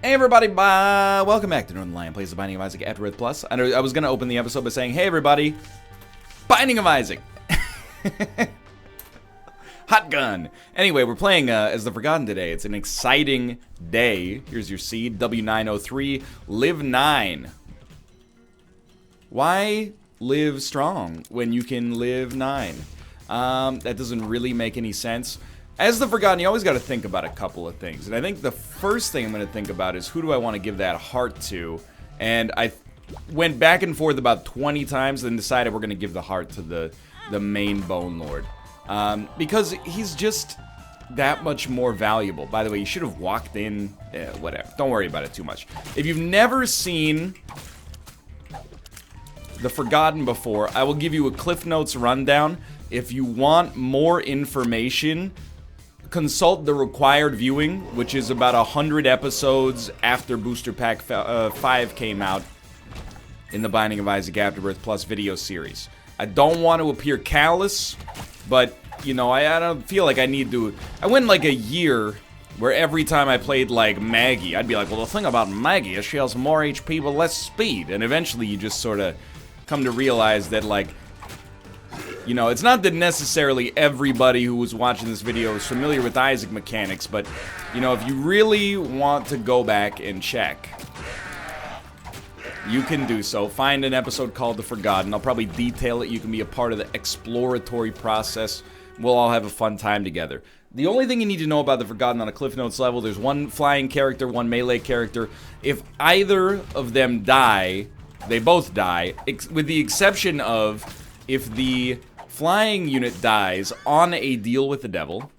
Hey everybody, welcome back to Northernlion plays The Binding of Isaac AFTERBIRTH Plus. I was going to open the episode by saying, hey everybody, Binding of Isaac. Hot gun. Anyway, we're playing as the Forgotten today. It's an exciting day. Here's your seed, W903, live 9. Why live strong when you can live 9? That doesn't really make any sense. As the Forgotten, you always got to think about a couple of things. And I think the first thing I'm going to think about is who do I want to give that heart to? And I went back and forth about 20 times and decided we're going to give the heart to the main Bone Lord. Because he's just that much more valuable. By the way, you should have walked in. Whatever. Don't worry about it too much. If you've never seen the Forgotten before, I will give you a Cliff Notes rundown. If you want more information, consult the required viewing, which is about 100 episodes after Booster Pack 5 came out in the Binding of Isaac AFTERBIRTH Plus video series. I don't want to appear callous, but, you know, I don't feel like I need to. I went like a year where every time I played, like, Maggie, I'd be like, well, the thing about Maggie is she has more HP but less speed. And eventually you just sort of come to realize that, like, you know, it's not that necessarily everybody who was watching this video is familiar with Isaac mechanics, but, you know, if you really want to go back and check, you can do so. Find an episode called The Forgotten. I'll probably detail it. You can be a part of the exploratory process. We'll all have a fun time together. The only thing you need to know about The Forgotten on a Cliff Notes level, there's one flying character, one melee character. If either of them die, they both die, with the exception of if the flying unit dies on a deal with the devil,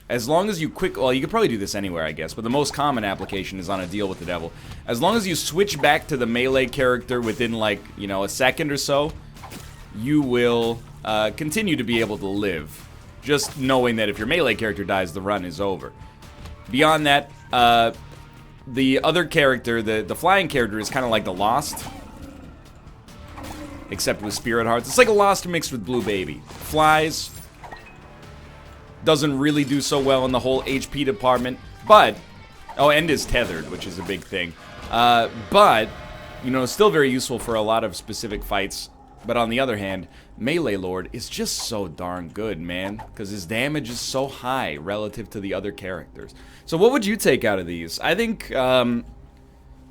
as long as you well, you could probably do this anywhere, I guess, but the most common application is on a deal with the devil. As long as you switch back to the melee character within, like, you know, a second or so, you will continue to be able to live. Just knowing that if your melee character dies, the run is over. Beyond that, the other character, the flying character, is kind of like the Lost, except with Spirit Hearts. It's like a Lost mixed with Blue Baby. Flies. Doesn't really do so well in the whole HP department. But, oh, and is tethered, which is a big thing. But, you know, still very useful for a lot of specific fights. But on the other hand, Melee Lord is just so darn good, man. Because his damage is so high relative to the other characters. So what would you take out of these? I think,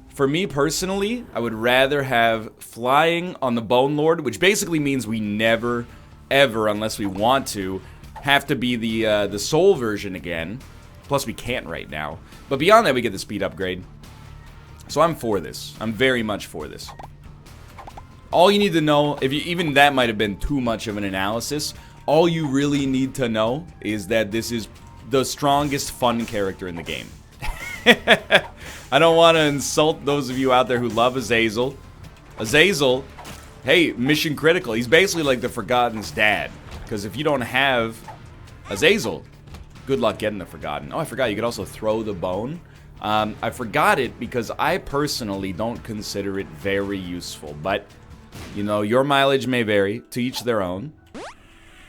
for me personally, I would rather have flying on the Bone Lord, which basically means we never, ever, unless we want to, have to be the soul version again. Plus, we can't right now. But beyond that, we get the speed upgrade. So I'm for this. I'm very much for this. All you need to know, even that might have been too much of an analysis, all you really need to know is that this is the strongest fun character in the game. I don't want to insult those of you out there who love Azazel. Azazel, hey, mission critical. He's basically like the Forgotten's dad. Because if you don't have Azazel, good luck getting the Forgotten. Oh, I forgot, you could also throw the bone. I forgot it because I personally don't consider it very useful. But, you know, your mileage may vary. To each their own.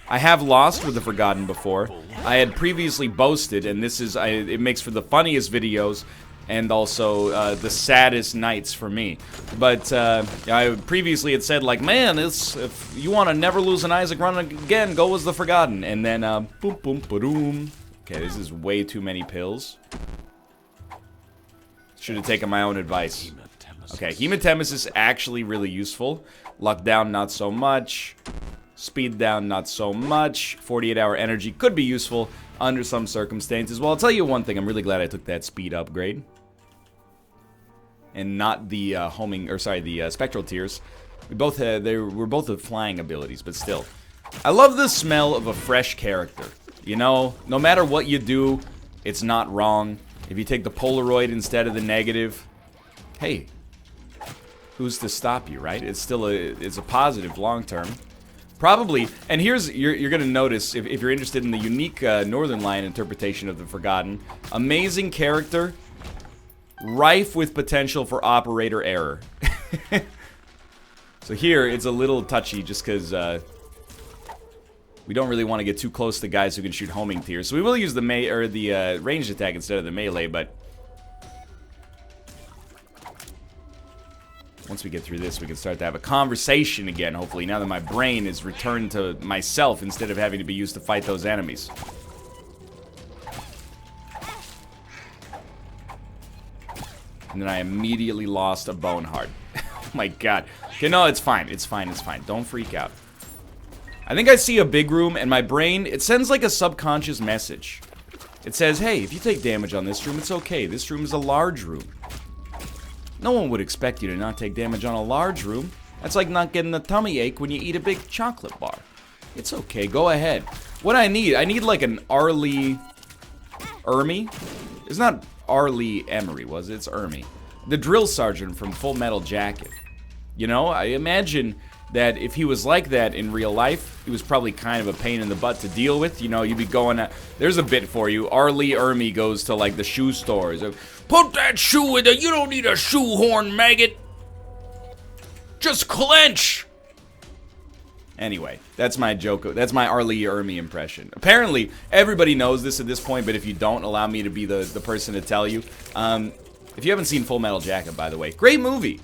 I have lost with the Forgotten before. I had previously boasted, and this is, it makes for the funniest videos, and also the saddest nights for me. But I previously had said, like, man, if you want to never lose an Isaac run again, go as the Forgotten. And then, boom, boom, ba-doom. Okay, this is way too many pills. Should have taken my own advice. Okay, Hematemesis is actually really useful. Luck down, not so much. Speed down, not so much. 48-hour energy could be useful under some circumstances. Well, I'll tell you one thing. I'm really glad I took that speed upgrade. And not the the spectral tears. We both had, they were both with flying abilities, but still. I love the smell of a fresh character. You know, no matter what you do, it's not wrong. If you take the Polaroid instead of the negative, hey, who's to stop you, right? It's still it's a positive long term. Probably, and here's, you're going to notice, if you're interested in the unique Northernlion interpretation of the Forgotten, amazing character, rife with potential for operator error. So here, it's a little touchy just because we don't really want to get too close to guys who can shoot homing tiers. So we will use the ranged attack instead of the melee, but once we get through this, we can start to have a conversation again, hopefully, now that my brain is returned to myself instead of having to be used to fight those enemies. And then I immediately lost a bone heart. Oh my god. Okay, no, it's fine. It's fine. It's fine. Don't freak out. I think I see a big room, and my brain, it sends like a subconscious message. It says, hey, if you take damage on this room, it's okay. This room is a large room. No one would expect you to not take damage on a large room. That's like not getting a tummy ache when you eat a big chocolate bar. It's okay. Go ahead. What I need like an Arlie Ermy. It's not Arlie Emery, was it? It's Ermy. The drill sergeant from Full Metal Jacket. You know, I imagine that if he was like that in real life, he was probably kind of a pain in the butt to deal with. You know, you'd be going at, there's a bit for you. Arlie Ermy goes to like the shoe stores. Put that shoe in there. You don't need a shoehorn, maggot. Just clench. Anyway, that's my joke. That's my Arlie Ermy impression. Apparently, everybody knows this at this point, but if you don't, allow me to be the person to tell you. If you haven't seen Full Metal Jacket, by the way, great movie.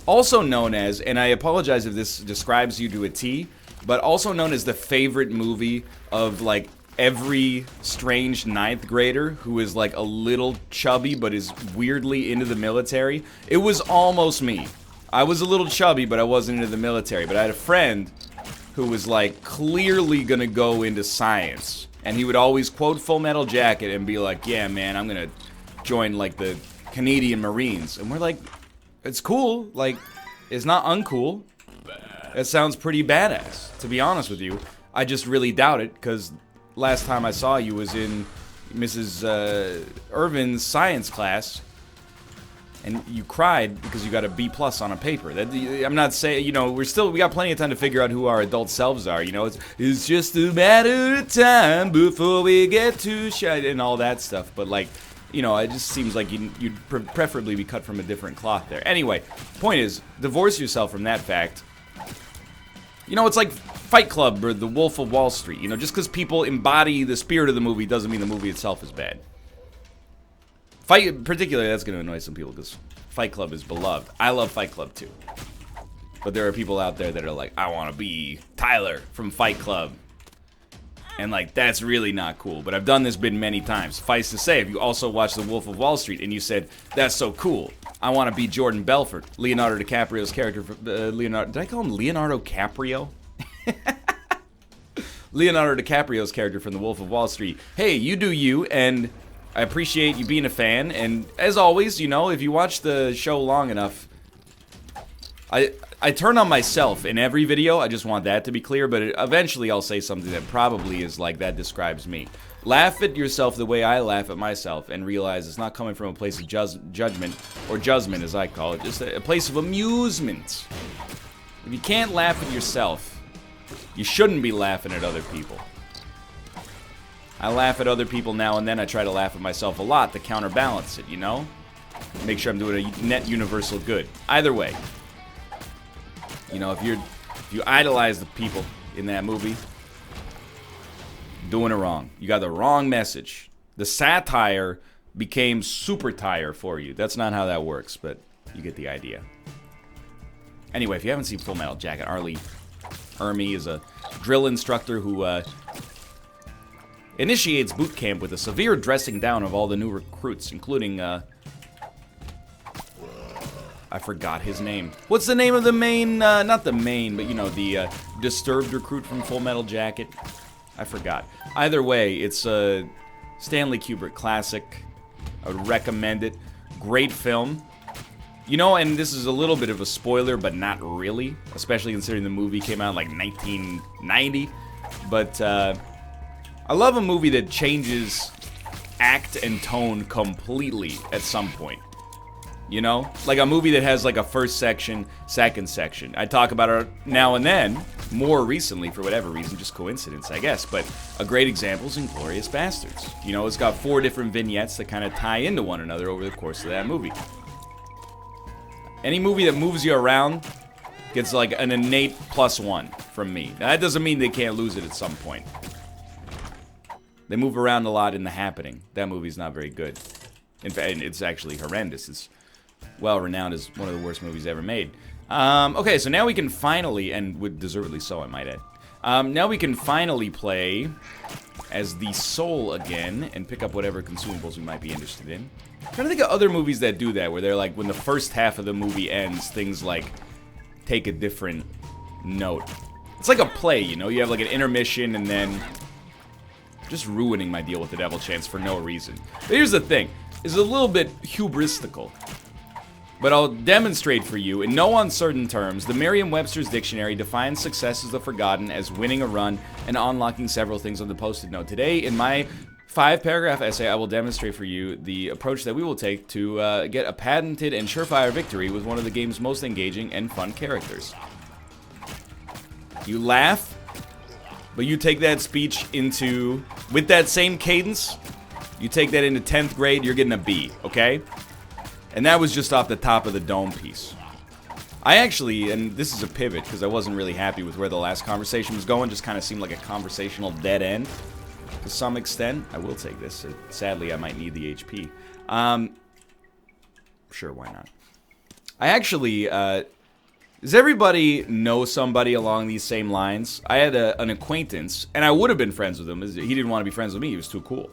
Also known as, and I apologize if this describes you to a T, but also known as the favorite movie of like every strange 9th grader who is like a little chubby but is weirdly into the military. It was almost me. I was a little chubby, but I wasn't into the military. But I had a friend who was like clearly gonna go into science, and he would always quote Full Metal Jacket and be like, yeah man, I'm gonna join like the Canadian Marines. And we're like, it's cool, like, it's not uncool. It sounds pretty badass, to be honest with you. I just really doubt it, because last time I saw you was in Mrs. Irvin's science class, and you cried because you got a B+ on a paper. That, I'm not saying, you know, we got plenty of time to figure out who our adult selves are, you know. It's just a matter of time before we get too shy and all that stuff, but like, you know, it just seems like you'd preferably be cut from a different cloth there. Anyway, point is, divorce yourself from that fact. You know, it's like Fight Club or The Wolf of Wall Street. You know, just because people embody the spirit of the movie doesn't mean the movie itself is bad. Particularly, that's going to annoy some people because Fight Club is beloved. I love Fight Club too. But there are people out there that are like, I want to be Tyler from Fight Club. And like, that's really not cool. But I've done this bit many times. Suffice to say, if you also watched The Wolf of Wall Street and you said, that's so cool, I want to be Jordan Belfort, Leonardo DiCaprio's character. Did I call him Leonardo Caprio? Leonardo DiCaprio's character from The Wolf of Wall Street. Hey, you do you, and I appreciate you being a fan. And as always, you know, if you watch the show long enough, I turn on myself in every video. I just want that to be clear, but eventually I'll say something that probably is like, that describes me. Laugh at yourself the way I laugh at myself and realize it's not coming from a place of judgment, or judgment as I call it, just a place of amusement. If you can't laugh at yourself, you shouldn't be laughing at other people. I laugh at other people now and then. I try to laugh at myself a lot to counterbalance it, you know? Make sure I'm doing a net universal good. Either way. You know, if you idolize the people in that movie, doing it wrong. You got the wrong message. The satire became super tire for you. That's not how that works, but you get the idea. Anyway, if you haven't seen Full Metal Jacket, Arlie Ermy is a drill instructor who initiates boot camp with a severe dressing down of all the new recruits, including I forgot his name. What's the name of the main, not the main, but you know, the disturbed recruit from Full Metal Jacket? I forgot. Either way, it's a Stanley Kubrick classic. I would recommend it. Great film. You know, and this is a little bit of a spoiler, but not really, especially considering the movie came out in like 1990. But I love a movie that changes act and tone completely at some point. You know? Like a movie that has like a first section, second section. I talk about it now and then, more recently for whatever reason, just coincidence, I guess. But a great example is Inglourious Basterds. You know, it's got 4 different vignettes that kind of tie into one another over the course of that movie. Any movie that moves you around gets like an innate +1 from me. Now, that doesn't mean they can't lose it at some point. They move around a lot in The Happening. That movie's not very good. In fact, it's actually horrendous. It's well renowned as one of the worst movies ever made. Okay, so now we can finally, and deservedly so, I might add. Now we can finally play as the Soul again and pick up whatever consumables we might be interested in. I'm trying to think of other movies that do that, where they're like, when the first half of the movie ends, things like take a different note. It's like a play, you know? You have like an intermission and then just ruining my deal with the Devil Chance for no reason. But here's the thing. It's a little bit hubristical. But I'll demonstrate for you, in no uncertain terms, the Merriam-Webster's Dictionary defines success as the forgotten as winning a run and unlocking several things on the post-it note. Today, in my 5-paragraph essay, I will demonstrate for you the approach that we will take to get a patented and surefire victory with one of the game's most engaging and fun characters. You laugh, but you take that speech into, with that same cadence, you take that into 10th grade, you're getting a B, okay? And that was just off the top of the dome piece. I actually, and this is a pivot because I wasn't really happy with where the last conversation was going, just kind of seemed like a conversational dead end to some extent. I will take this. Sadly, I might need the HP. Sure, why not? I actually, does everybody know somebody along these same lines? I had an acquaintance, and I would have been friends with him. He didn't want to be friends with me. He was too cool.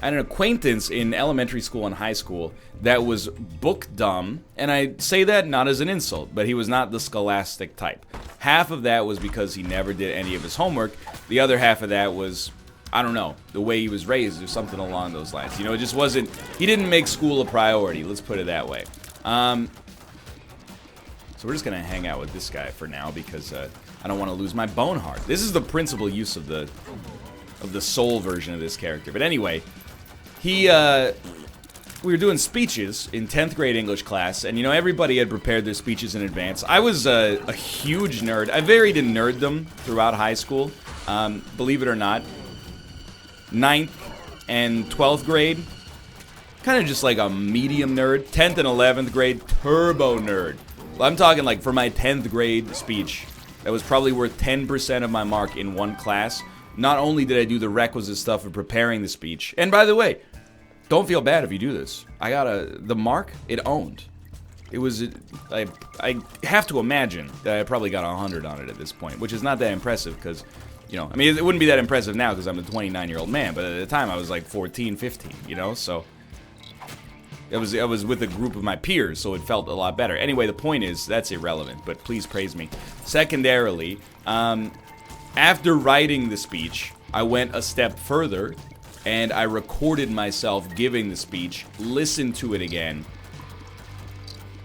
I had an acquaintance in elementary school and high school that was book dumb, and I say that not as an insult, but he was not the scholastic type. Half of that was because he never did any of his homework. The other half of that was, I don't know, the way he was raised or something along those lines. You know, it just wasn't, he didn't make school a priority, let's put it that way. So we're just gonna hang out with this guy for now because I don't want to lose my bone heart. This is the principal use of the soul version of this character. But anyway, we were doing speeches in 10th grade English class, and you know, everybody had prepared their speeches in advance. I was a huge nerd. I varied in nerddom throughout high school, believe it or not. 9th and 12th grade, kind of just like a medium nerd. 10th and 11th grade, turbo nerd. I'm talking like for my 10th grade speech, that was probably worth 10% of my mark in one class. Not only did I do the requisite stuff of preparing the speech, and by the way, don't feel bad if you do this. I got the mark, it owned. It was, I have to imagine that I probably got 100 on it at this point, which is not that impressive because, you know, I mean, it wouldn't be that impressive now because I'm a 29-year-old man, but at the time I was like 14, 15, you know, so I was with a group of my peers, so it felt a lot better. Anyway, the point is, that's irrelevant, but please praise me. Secondarily, after writing the speech, I went a step further, and I recorded myself giving the speech, listened to it again,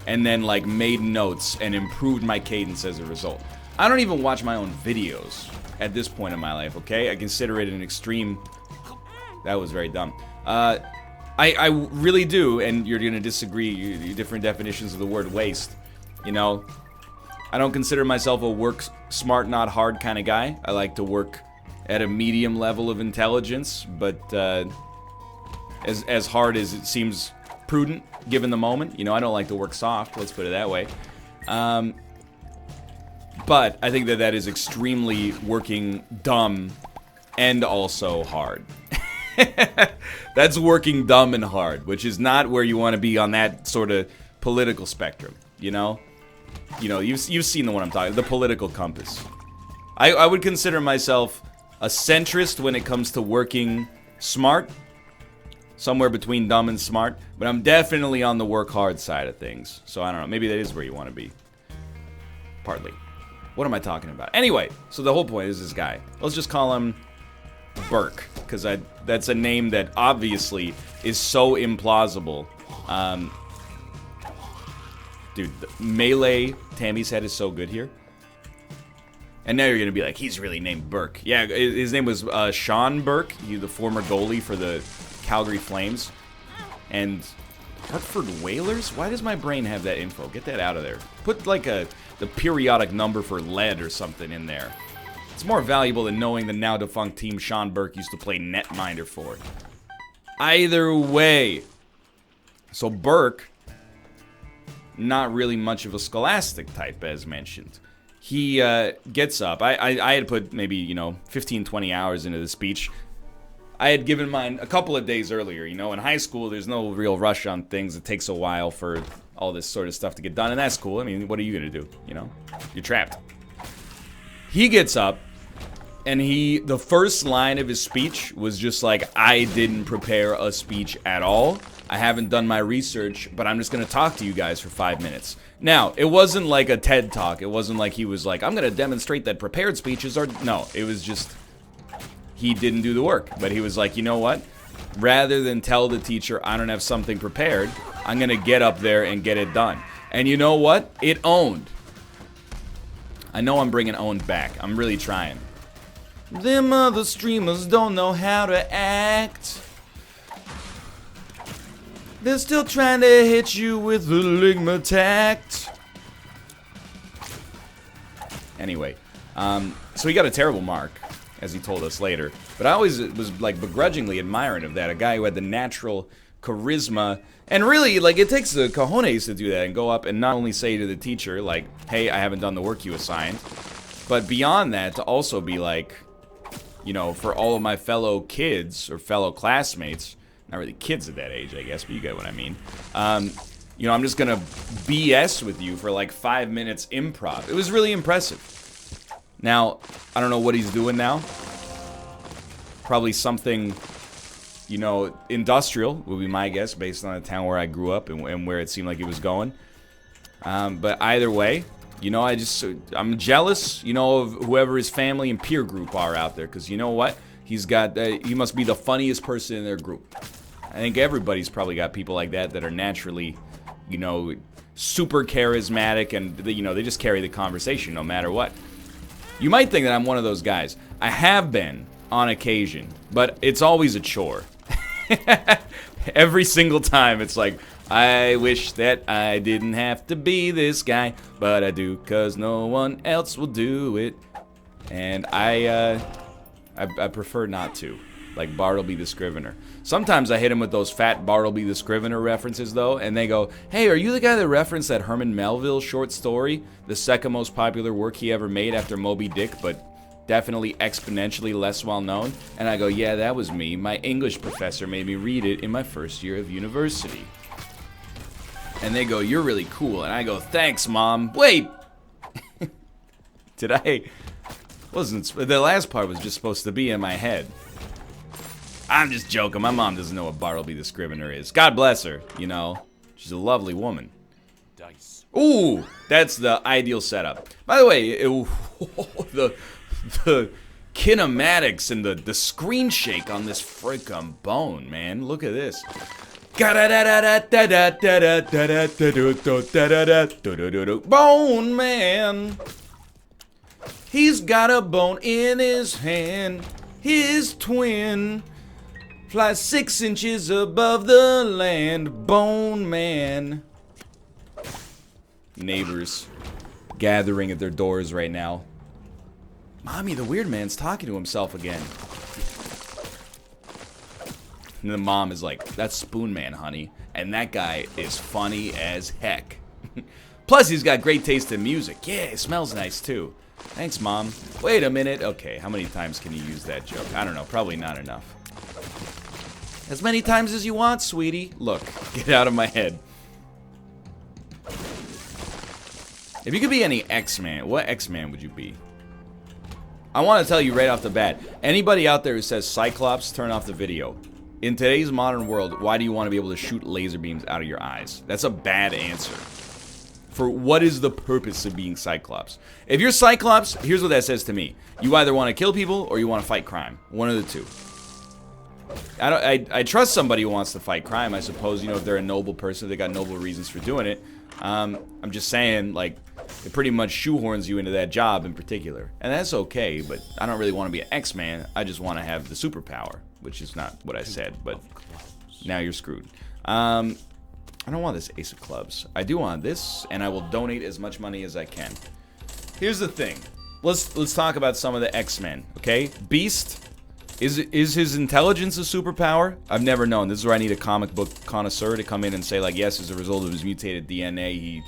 and then, like, made notes and improved my cadence as a result. I don't even watch my own videos at this point in my life, okay? I consider it an extreme... That was very dumb. I really do, and you're gonna disagree, different definitions of the word waste, you know? I don't consider myself a work smart, not hard kind of guy. I like to work at a medium level of intelligence, but as hard as it seems prudent given the moment. You know, I don't like to work soft, let's put it that way. But I think that is extremely working dumb and also hard. That's working dumb and hard, which is not where you want to be on that sort of political spectrum, you know? You know, you've seen the one I'm talking, the political compass. I would consider myself a centrist when it comes to working smart, somewhere between dumb and smart, but I'm definitely on the work hard side of things. So I don't know, maybe that is where you want to be. Partly. What am I talking about? Anyway, so the whole point is this guy. Let's just call him Burke, because that's a name that obviously is so implausible. Dude, the melee Tammy's head is so good here. And now you're going to be like, he's really named Burke. Yeah, his name was Sean Burke. He's the former goalie for the Calgary Flames. And Hartford Whalers? Why does my brain have that info? Get that out of there. Put like the periodic number for lead or something in there. It's more valuable than knowing the now defunct team Sean Burke used to play netminder for. Either way. So Burke, not really much of a scholastic type, as mentioned. He gets up. I had put maybe, 15, 20 hours into the speech. I had given mine a couple of days earlier. You know, in high school, there's no real rush on things. It takes a while for all this sort of stuff to get done, and that's cool. I mean, what are you gonna do? You know, you're trapped. He gets up, and the first line of his speech was just like, I didn't prepare a speech at all. I haven't done my research, but I'm just gonna talk to you guys for 5 minutes. Now, it wasn't like a TED Talk. It wasn't like he was like, I'm gonna demonstrate that prepared speeches are... No, it was just... He didn't do the work, but he was like, you know what? Rather than tell the teacher I don't have something prepared, I'm gonna get up there and get it done. And you know what? It owned. I know I'm bringing owned back. I'm really trying. Them other streamers don't know how to act. They're still trying to hit you with the ligma tact. Anyway, so he got a terrible mark, as he told us later. But I always was like begrudgingly admiring of that. A guy who had the natural charisma. And really, like, it takes the cojones to do that and go up and not only say to the teacher, like, hey, I haven't done the work you assigned. But beyond that, to also be like, you know, for all of my fellow kids or fellow classmates, not really kids at that age, I guess, but you get what I mean. You know, I'm just gonna BS with you for like 5 minutes improv. It was really impressive. Now, I don't know what he's doing now. Probably something, you know, industrial would be my guess, based on the town where I grew up and where it seemed like he was going. But either way, you know, I'm jealous, you know, of whoever his family and peer group are out there, because you know what? He must be the funniest person in their group. I think everybody's probably got people like that are naturally, you know, super charismatic, and you know, they just carry the conversation no matter what. You might think that I'm one of those guys. I have been on occasion, but it's always a chore. Every single time it's like, I wish that I didn't have to be this guy, but I do, cause no one else will do it. And I prefer not to, like Bartleby the Scrivener. Sometimes I hit him with those fat Bartleby the Scrivener references, though, and they go, hey, are you the guy that referenced that Herman Melville short story? The second most popular work he ever made after Moby Dick, but definitely exponentially less well known? And I go, yeah, that was me. My English professor made me read it in my first year of university. And they go, you're really cool. And I go, thanks, Mom. Wait! The last part was just supposed to be in my head. I'm just joking. My mom doesn't know what Bartleby the Scrivener is. God bless her, you know. She's a lovely woman. Dice. Ooh, that's the ideal setup. By the way, the kinematics and the screen shake on this frickin' bone, man. Look at this. Bone man. He's got a bone in his hand. His twin flies 6 inches above the land. Bone man. Neighbors gathering at their doors right now. Mommy, the weird man's talking to himself again. And the mom is like, that's Spoon Man, honey. And that guy is funny as heck. Plus, he's got great taste in music. Yeah, it smells nice, too. Thanks, Mom. Wait a minute. Okay, how many times can you use that joke? I don't know. Probably not enough. As many times as you want, sweetie. Look, get out of my head. If you could be any X-Man, what X-Man would you be? I want to tell you right off the bat, anybody out there who says Cyclops, turn off the video. In today's modern world, why do you want to be able to shoot laser beams out of your eyes? That's a bad answer. For what is the purpose of being Cyclops? If you're Cyclops, here's what that says to me. You either want to kill people or you want to fight crime. One of the two. I trust somebody who wants to fight crime, I suppose. You know, if they're a noble person, they got noble reasons for doing it. I'm just saying, like, it pretty much shoehorns you into that job in particular. And that's okay, but I don't really want to be an X-Man. I just want to have the superpower, which is not what I said, but now you're screwed. I don't want this Ace of Clubs. I do want this, and I will donate as much money as I can. Here's the thing. Let's talk about some of the X-Men, okay? Beast, is his intelligence a superpower? I've never known. This is where I need a comic book connoisseur to come in and say, like, yes, as a result of his mutated DNA, he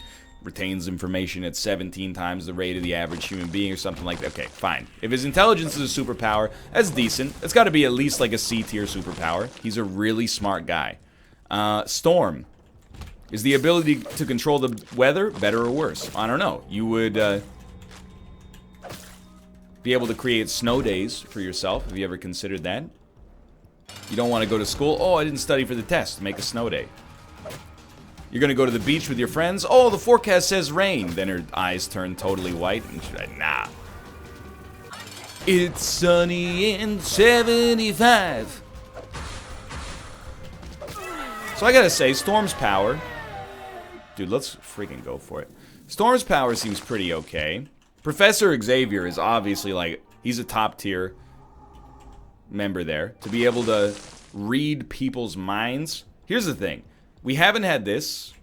retains information at 17 times the rate of the average human being or something like that. Okay, fine. If his intelligence is a superpower, that's decent. It's got to be at least like a C-tier superpower. He's a really smart guy. Storm. Is the ability to control the weather better or worse? I don't know. You would be able to create snow days for yourself. Have you ever considered that? You don't want to go to school? Oh, I didn't study for the test. Make a snow day. You're going to go to the beach with your friends? Oh, the forecast says rain. Then her eyes turn totally white. And she's like, nah. It's sunny in 75. So I gotta say, Storm's power... Dude, let's freaking go for it. Storm's power seems pretty okay. Professor Xavier is obviously, like, he's a top tier member there. To be able to read people's minds. Here's the thing. We haven't had this.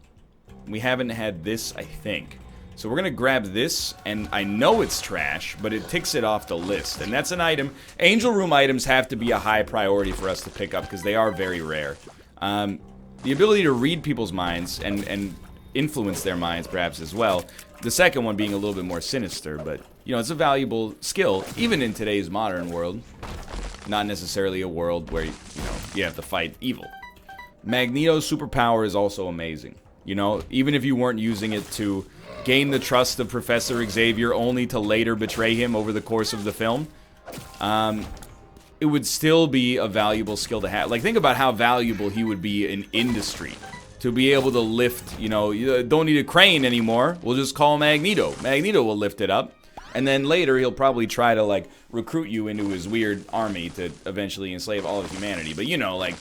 We haven't had this, I think. So we're gonna grab this, and I know it's trash, but it ticks it off the list. And that's an item. Angel Room items have to be a high priority for us to pick up, because they are very rare. The ability to read people's minds and influence their minds perhaps as well. The second one being a little bit more sinister, but you know, it's a valuable skill even in today's modern world. Not necessarily a world where you have to fight evil. Magneto's superpower is also amazing. You know, even if you weren't using it to gain the trust of Professor Xavier only to later betray him over the course of the film, it would still be a valuable skill to have. Like, think about how valuable he would be in industry. To be able to lift, you know, you don't need a crane anymore. We'll just call Magneto. Magneto will lift it up. And then later, he'll probably try to, like, recruit you into his weird army to eventually enslave all of humanity. But, you know, like,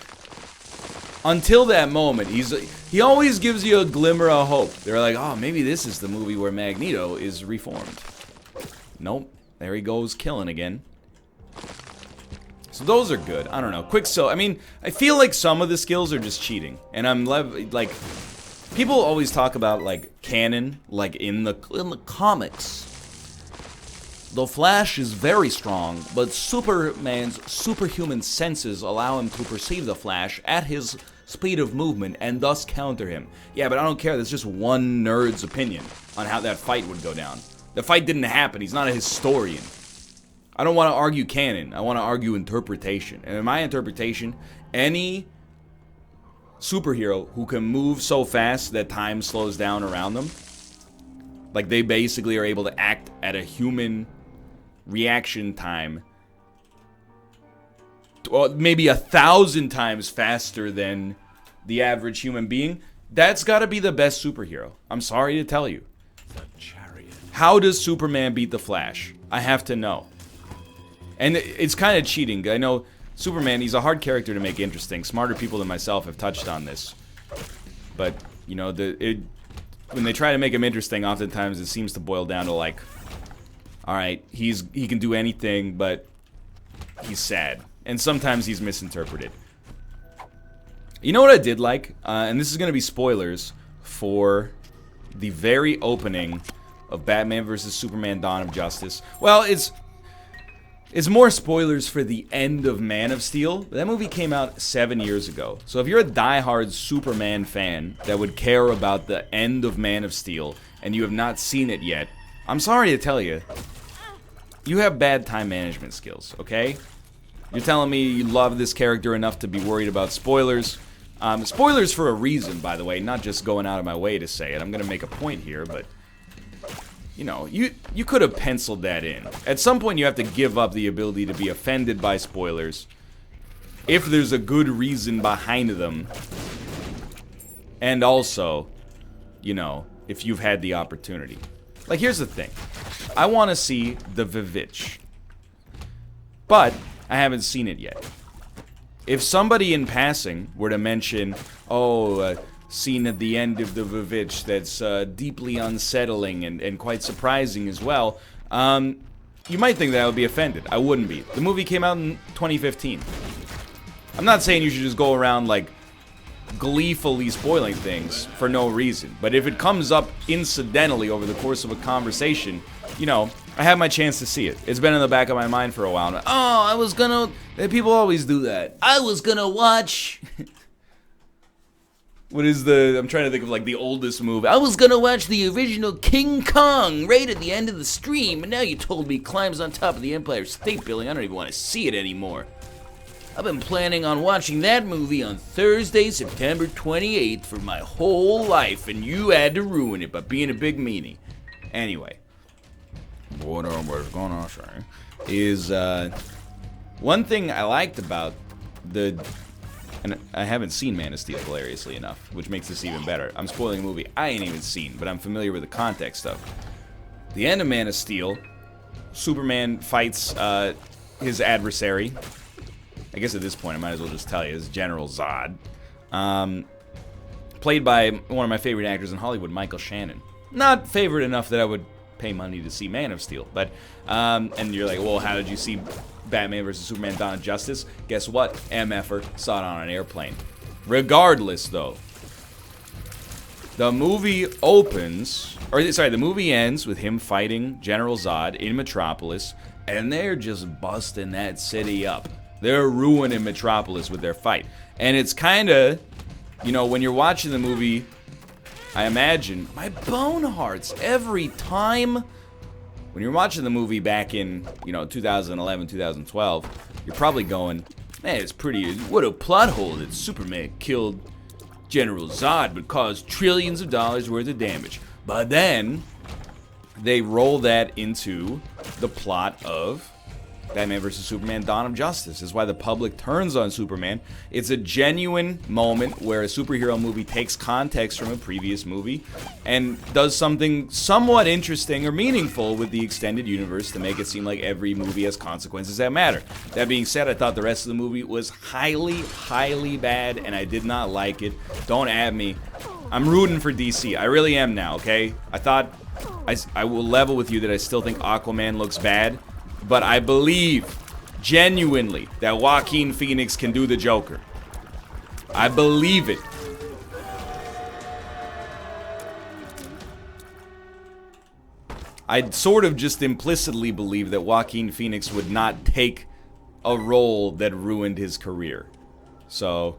until that moment, he always gives you a glimmer of hope. They're like, oh, maybe this is the movie where Magneto is reformed. Nope. There he goes, killing again. So those are good. I don't know. I mean, I feel like some of the skills are just cheating. And I'm like, people always talk about, like, canon, like in the comics. The Flash is very strong, but Superman's superhuman senses allow him to perceive the Flash at his speed of movement and thus counter him. Yeah, but I don't care. That's just one nerd's opinion on how that fight would go down. The fight didn't happen. He's not a historian. I don't want to argue canon. I want to argue interpretation. And in my interpretation, any superhero who can move so fast that time slows down around them, like they basically are able to act at a human reaction time, or maybe 1,000 times faster than the average human being, that's got to be the best superhero. I'm sorry to tell you. How does Superman beat the Flash? I have to know. And it's kind of cheating. I know Superman, he's a hard character to make interesting. Smarter people than myself have touched on this. But, you know, when they try to make him interesting, oftentimes it seems to boil down to, like, alright, he can do anything, but he's sad. And sometimes he's misinterpreted. You know what I did like? And this is going to be spoilers for the very opening of Batman vs. Superman Dawn of Justice. Well, it's more spoilers for the end of Man of Steel. That movie came out 7 years ago. So if you're a diehard Superman fan that would care about the end of Man of Steel and you have not seen it yet, I'm sorry to tell you, you have bad time management skills, okay? You're telling me you love this character enough to be worried about spoilers. Spoilers for a reason, by the way, not just going out of my way to say it. I'm going to make a point here, but... You know, you could have penciled that in. At some point, you have to give up the ability to be offended by spoilers if there's a good reason behind them. And also, you know, if you've had the opportunity. Like, here's the thing. I want to see the Vivitch. But I haven't seen it yet. If somebody in passing were to mention, scene at the end of the Vivitch that's deeply unsettling and quite surprising as well, you might think that I would be offended. I wouldn't be. The movie came out in 2015. I'm not saying you should just go around, like, gleefully spoiling things for no reason. But if it comes up incidentally over the course of a conversation, you know, I have my chance to see it. It's been in the back of my mind for a while. I was gonna... People always do that. I was gonna watch... What is the... I'm trying to think of, like, the oldest movie. I was gonna watch the original King Kong right at the end of the stream, and now you told me he climbs on top of the Empire State Building. I don't even want to see it anymore. I've been planning on watching that movie on Thursday, September 28th for my whole life, and you had to ruin it by being a big meanie. Anyway. What's going on, sorry, is, one thing I liked about the... And I haven't seen Man of Steel, hilariously enough, which makes this even better. I'm spoiling a movie I ain't even seen, but I'm familiar with the context of. The end of Man of Steel, Superman fights his adversary. I guess at this point I might as well just tell you, is General Zod. Played by one of my favorite actors in Hollywood, Michael Shannon. Not favorite enough that I would pay money to see Man of Steel, but, and you're like, well, how did you see Batman vs. Superman: Dawn of Justice? Guess what? MFer saw it on an airplane. Regardless, though, the movie opens, or sorry, the movie ends with him fighting General Zod in Metropolis, and they're just busting that city up. They're ruining Metropolis with their fight. And it's kind of, you know, when you're watching the movie, I imagine, my bone hearts every time. When you're watching the movie back in, you know, 2011, 2012, you're probably going, man, it's pretty, what a plot hole that Superman killed General Zod but caused trillions of dollars worth of damage. But then, they roll that into the plot of Batman vs. Superman: Dawn of Justice. Is why the public turns on Superman. It's a genuine moment where a superhero movie takes context from a previous movie and does something somewhat interesting or meaningful with the extended universe to make it seem like every movie has consequences that matter. That being said, I thought the rest of the movie was highly, highly bad, and I did not like it. Don't at me. I'm rooting for DC. I really am now, okay? I will level with you that I still think Aquaman looks bad. But I believe, genuinely, that Joaquin Phoenix can do the Joker. I believe it. I sort of just implicitly believe that Joaquin Phoenix would not take a role that ruined his career. So,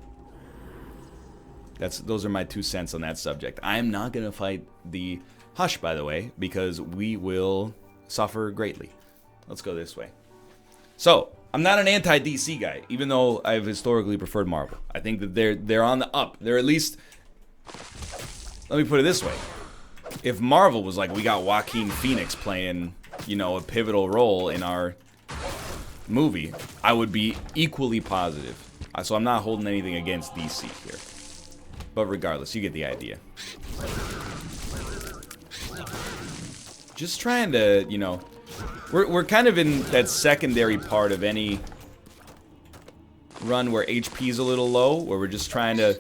those are my 2 cents on that subject. I am not going to fight the Hush, by the way, because we will suffer greatly. Let's go this way. So, I'm not an anti-DC guy, even though I've historically preferred Marvel. I think that they're on the up. They're at least... Let me put it this way. If Marvel was like, we got Joaquin Phoenix playing, you know, a pivotal role in our movie, I would be equally positive. So I'm not holding anything against DC here. But regardless, you get the idea. Just trying to, you know... We're kind of in that secondary part of any run where HP's a little low, where we're just trying to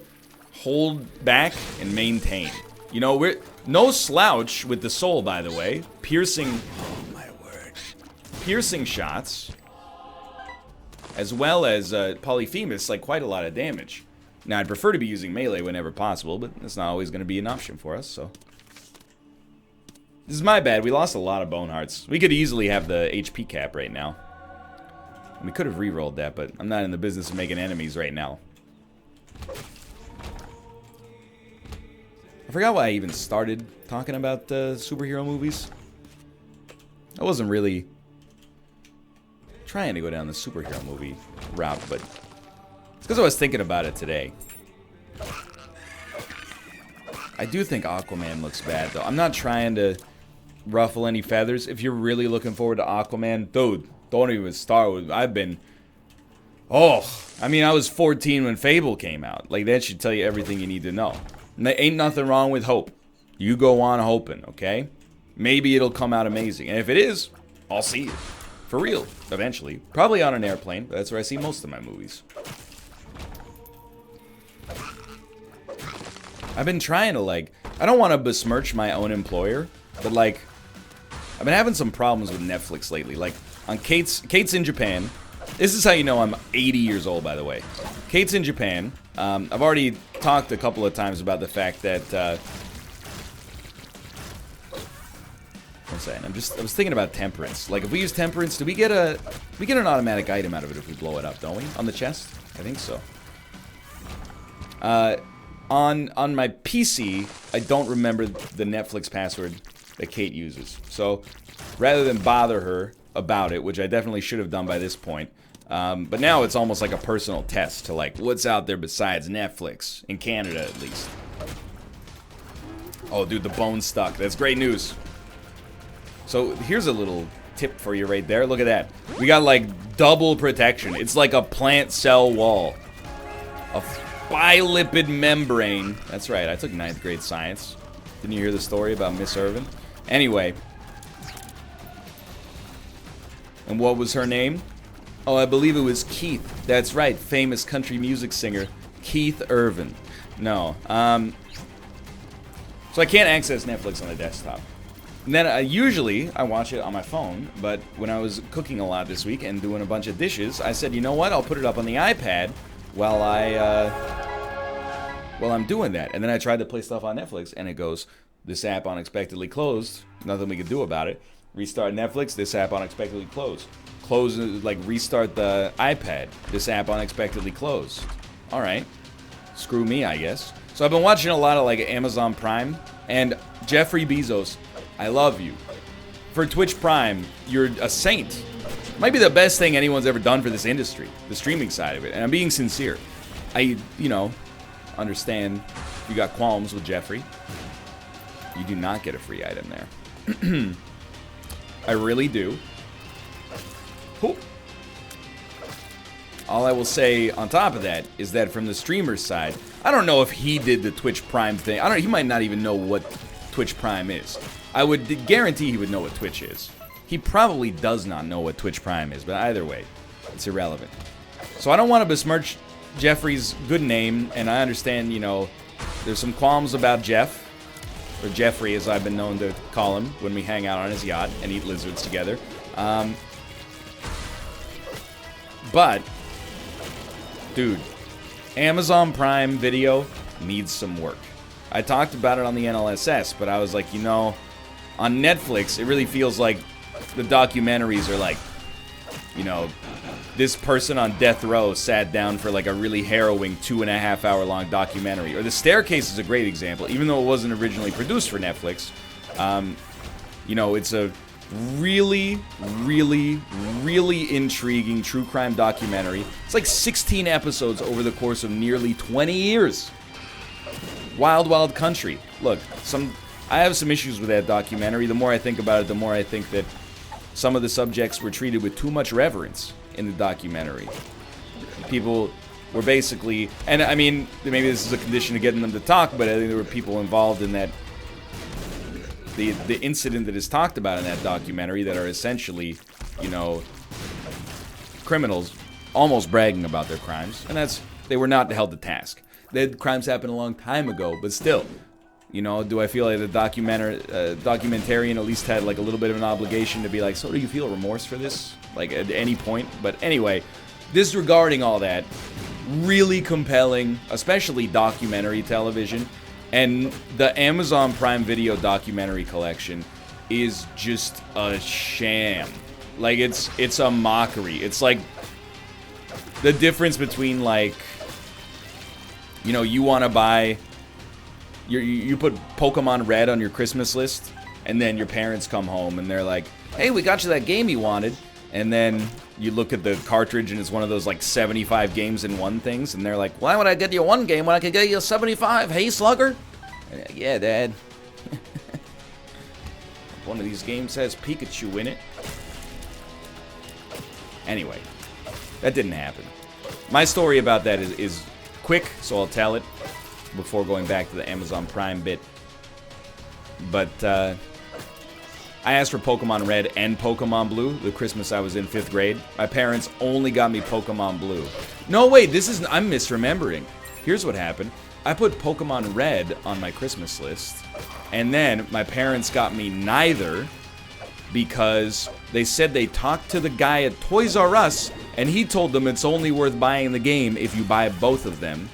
hold back and maintain. You know, we're no slouch with the soul, by the way. Piercing, oh my word, piercing shots, as well as Polyphemus, like quite a lot of damage. Now, I'd prefer to be using melee whenever possible, but that's not always going to be an option for us, so... This is my bad. We lost a lot of bone hearts. We could easily have the HP cap right now. We could have re-rolled that, but I'm not in the business of making enemies right now. I forgot why I even started talking about superhero movies. I wasn't really trying to go down the superhero movie route, but it's because I was thinking about it today. I do think Aquaman looks bad, though. I'm not trying to ruffle any feathers. If you're really looking forward to Aquaman, dude, don't even start with... I mean, I was 14 when Fable came out. Like, that should tell you everything you need to know. And there ain't nothing wrong with hope. You go on hoping, okay? Maybe it'll come out amazing. And if it is, I'll see it. For real, eventually. Probably on an airplane, but that's where I see most of my movies. I've been trying to, like... I don't want to besmirch my own employer, but, like... I've been having some problems with Netflix lately. Like, on Kate's in Japan. This is how you know I'm 80 years old, by the way. Kate's in Japan. I've already talked a couple of times about the fact that, one second. I was thinking about temperance. Like, if we use temperance, do we get an automatic item out of it if we blow it up, don't we? On the chest? I think so. on my PC, I don't remember the Netflix password that Kate uses. So rather than bother her about it, which I definitely should have done by this point, but now it's almost like a personal test to like, what's out there besides Netflix, in Canada at least. Oh, dude, the bone's stuck. That's great news. So here's a little tip for you right there. Look at that. We got like double protection. It's like a plant cell wall. A bilipid membrane. That's right, I took 9th grade science. Didn't you hear the story about Miss Irvin? Anyway. And what was her name? Oh, I believe it was Keith. That's right, famous country music singer Keith Irvin. No, so I can't access Netflix on the desktop. And then usually I watch it on my phone, but when I was cooking a lot this week and doing a bunch of dishes, I said, you know what, I'll put it up on the iPad while I'm doing that. And then I tried to play stuff on Netflix, and it goes, this app unexpectedly closed. Nothing we could do about it. Restart Netflix, this app unexpectedly closed. Close, like restart the iPad, this app unexpectedly closed. All right, screw me, I guess. So I've been watching a lot of like Amazon Prime, and Jeffrey Bezos, I love you. For Twitch Prime, you're a saint. Might be the best thing anyone's ever done for this industry, the streaming side of it, and I'm being sincere. I, understand you got qualms with Jeffrey. You do not get a free item there. I really do. Cool. All I will say on top of that is that from the streamer's side, I don't know if he did the Twitch Prime thing. He might not even know what Twitch Prime is. I would guarantee he would know what Twitch is. He probably does not know what Twitch Prime is, but either way, it's irrelevant. So I don't want to besmirch Jeffrey's good name, and I understand, there's some qualms about Jeff, or Jeffrey as I've been known to call him when we hang out on his yacht and eat lizards together. But, dude, Amazon Prime Video needs some work. I talked about it on the NLSS, but I was like, on Netflix, it really feels like the documentaries are like, this person on death row sat down for like a really harrowing 2.5 hour long documentary. Or The Staircase is a great example, even though it wasn't originally produced for Netflix. It's a really, really, really intriguing true crime documentary. It's like 16 episodes over the course of nearly 20 years. Wild, wild country. Look, I have some issues with that documentary. The more I think about it, the more I think that some of the subjects were treated with too much reverence in the documentary. People were basically, and I mean, maybe this is a condition of getting them to talk, but I think there were people involved in that, the incident that is talked about in that documentary that are essentially, criminals almost bragging about their crimes, and they were not held to task. The crimes happened a long time ago, but still, do I feel like the documentarian at least had like a little bit of an obligation to be like, so do you feel remorse for this? Like at any point? But anyway, disregarding all that, really compelling, especially documentary television, and the Amazon Prime Video documentary collection is just a sham. Like it's a mockery. It's like the difference between like, you want to buy. You put Pokemon Red on your Christmas list, and then your parents come home and they're like, hey, we got you that game you wanted. And then you look at the cartridge and it's one of those like 75 games in one things, and they're like, why would I get you one game when I could get you 75? Hey, slugger? Yeah, Dad. One of these games has Pikachu in it. Anyway, that didn't happen. My story about that is quick, so I'll tell it before going back to the Amazon Prime bit. But I asked for Pokemon Red and Pokemon Blue the Christmas I was in 5th grade. My parents only got me Pokemon Blue. No, wait, I'm misremembering. Here's what happened. I put Pokemon Red on my Christmas list, and then my parents got me neither because they said they talked to the guy at Toys R Us, and he told them it's only worth buying the game if you buy both of them.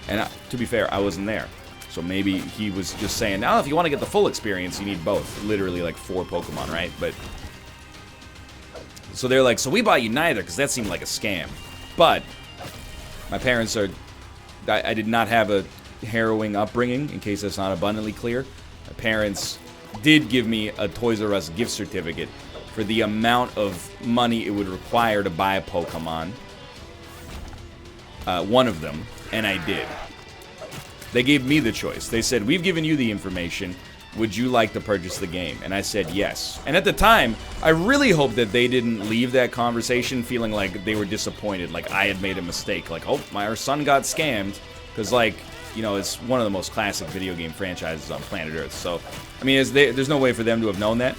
And to be fair, I wasn't there. So maybe he was just saying, if you want to get the full experience, you need both. Literally like 4 Pokemon, right? But so they're like, so we bought you neither, because that seemed like a scam. But my parents I did not have a harrowing upbringing, in case that's not abundantly clear. My parents did give me a Toys R Us gift certificate for the amount of money it would require to buy a Pokemon. One of them, and I did. They gave me the choice. They said, we've given you the information. Would you like to purchase the game? And I said yes. And at the time, I really hoped that they didn't leave that conversation feeling like they were disappointed, like I had made a mistake. Like, oh, our son got scammed. Because, like, you know, it's one of the most classic video game franchises on planet Earth. So, I mean, there's no way for them to have known that.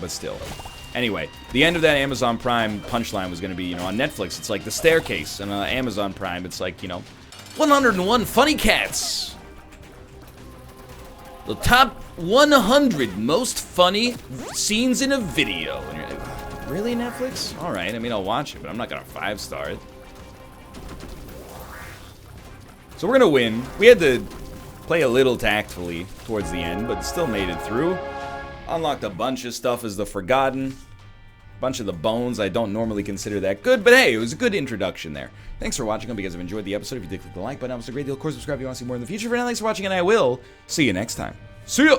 But still. Anyway, the end of that Amazon Prime punchline was going to be, you know, on Netflix, it's like The Staircase. And on Amazon Prime, it's like, you know, 101 Funny Cats. The top 100 most funny scenes in a video. And you're like, really, Netflix? All right, I mean, I'll watch it, but I'm not going to 5-star it. So we're going to win. We had to play a little tactfully towards the end, but still made it through. Unlocked a bunch of stuff as the Forgotten. Bunch of the bones I don't normally consider that good, but hey, it was a good introduction there. Thanks for watching. I hope you guys have enjoyed the episode. If you did, click the like button. That was a great deal. Of course, subscribe if you want to see more in the future. For now, thanks for watching, and I will see you next time. See ya!